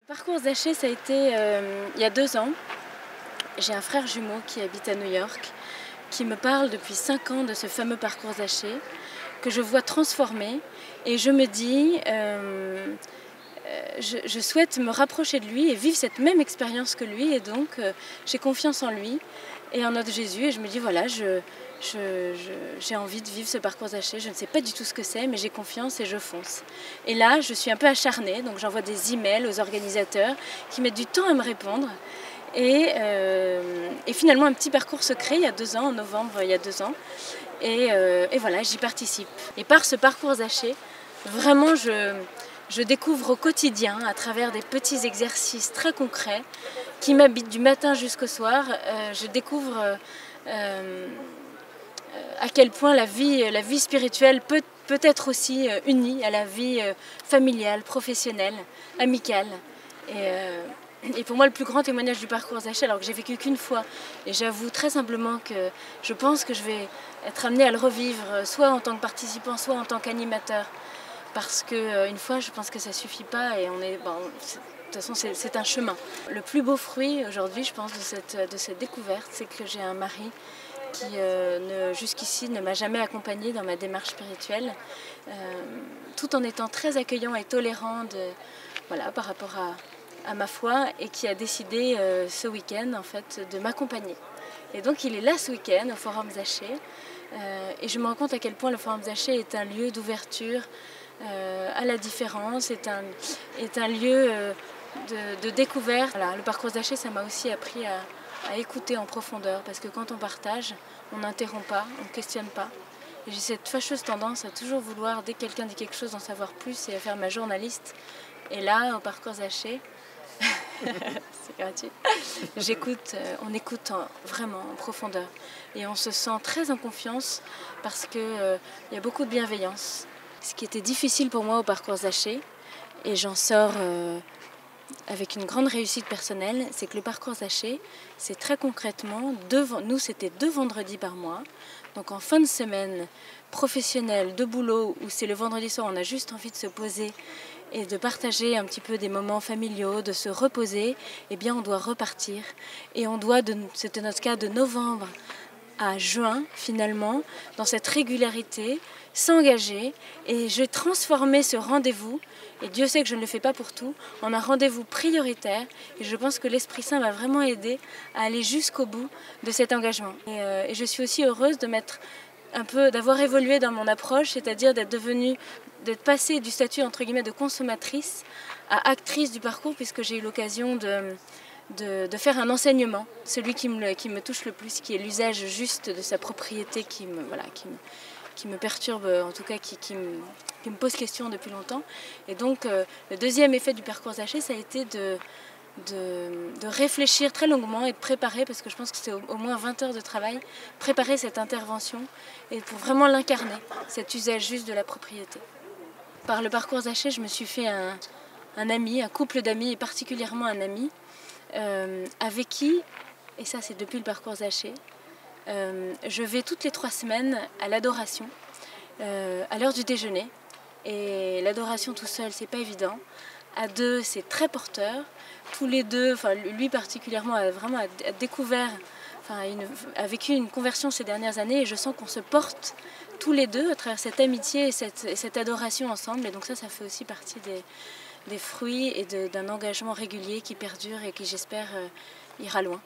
Le parcours Zaché, ça a été il y a 2 ans. J'ai un frère jumeau qui habite à New York, qui me parle depuis 5 ans de ce fameux parcours Zaché, que je vois transformer. Et je me dis, je souhaite me rapprocher de lui et vivre cette même expérience que lui. Et donc, j'ai confiance en lui et en notre Jésus. Et je me dis, voilà, j'ai envie de vivre ce parcours Zaché. Je ne sais pas du tout ce que c'est, mais j'ai confiance et je fonce. Et là, je suis un peu acharnée, donc j'envoie des emails aux organisateurs qui mettent du temps à me répondre. Et finalement, un petit parcours se crée il y a 2 ans, en novembre il y a 2 ans. Et voilà, j'y participe. Et par ce parcours Zaché, vraiment, je découvre au quotidien, à travers des petits exercices très concrets, qui m'habitent du matin jusqu'au soir, je découvre à quel point la vie spirituelle peut être aussi unie à la vie familiale, professionnelle, amicale. Et pour moi, le plus grand témoignage du parcours Zaché, alors que j'ai vécu qu'une fois, et j'avoue très simplement que je pense que je vais être amenée à le revivre, soit en tant que participant, soit en tant qu'animateur, parce qu'une fois, je pense que ça ne suffit pas, et de toute façon, c'est un chemin. Le plus beau fruit aujourd'hui, je pense, de cette découverte, c'est que j'ai un mari qui, jusqu'ici, ne m'a jamais accompagnée dans ma démarche spirituelle, tout en étant très accueillant et tolérant par rapport à ma foi, et qui a décidé ce week-end en fait, de m'accompagner. Et donc il est là ce week-end au Forum Zaché, et je me rends compte à quel point le Forum Zaché est un lieu d'ouverture à la différence, est un lieu de découverte. Voilà, le parcours Zaché, ça m'a aussi appris à écouter en profondeur, parce que quand on partage, on n'interrompt pas, on ne questionne pas. Et j'ai cette fâcheuse tendance à toujours vouloir, dès que quelqu'un dit quelque chose, d'en savoir plus et à faire ma journaliste. Et là, au parcours Zaché, c'est gratuit, on écoute vraiment en profondeur. Et on se sent très en confiance parce qu'il y a beaucoup de bienveillance. Ce qui était difficile pour moi au parcours Zaché, et j'en sors avec une grande réussite personnelle, c'est que le parcours Zaché, c'est très concrètement, nous c'était 2 vendredis par mois. Donc en fin de semaine professionnelle, de boulot, où c'est le vendredi soir, on a juste envie de se poser et de partager un petit peu des moments familiaux, de se reposer, eh bien on doit repartir. Et on doit, c'était notre cas, de novembre à juin, finalement, dans cette régularité, s'engager. Et j'ai transformé ce rendez-vous, et Dieu sait que je ne le fais pas pour tout, en un rendez-vous prioritaire. Et je pense que l'Esprit Saint m'a vraiment aidé à aller jusqu'au bout de cet engagement. Et je suis aussi heureuse d'avoir évolué dans mon approche, c'est-à-dire d'être passée du statut entre guillemets de consommatrice à actrice du parcours, puisque j'ai eu l'occasion de faire un enseignement, celui qui me touche le plus, qui est l'usage juste de sa propriété, qui me perturbe, en tout cas qui me pose question depuis longtemps. Et donc le deuxième effet du parcours Zaché, ça a été de réfléchir très longuement et de préparer, parce que je pense que c'est au moins 20 heures de travail, préparer cette intervention et pour vraiment l'incarner, cet usage juste de la propriété. Par le parcours Zaché, je me suis fait un ami, un couple d'amis, et particulièrement un ami, avec qui, et ça c'est depuis le parcours Zaché, je vais toutes les 3 semaines à l'adoration, à l'heure du déjeuner. Et l'adoration tout seul, c'est pas évident. À 2, c'est très porteur. Tous les 2, lui particulièrement, a découvert, a vécu une conversion ces dernières années, et je sens qu'on se porte tous les 2 à travers cette amitié et cette adoration ensemble. Et donc ça fait aussi partie des fruits et d'un engagement régulier qui perdure et qui, j'espère, ira loin.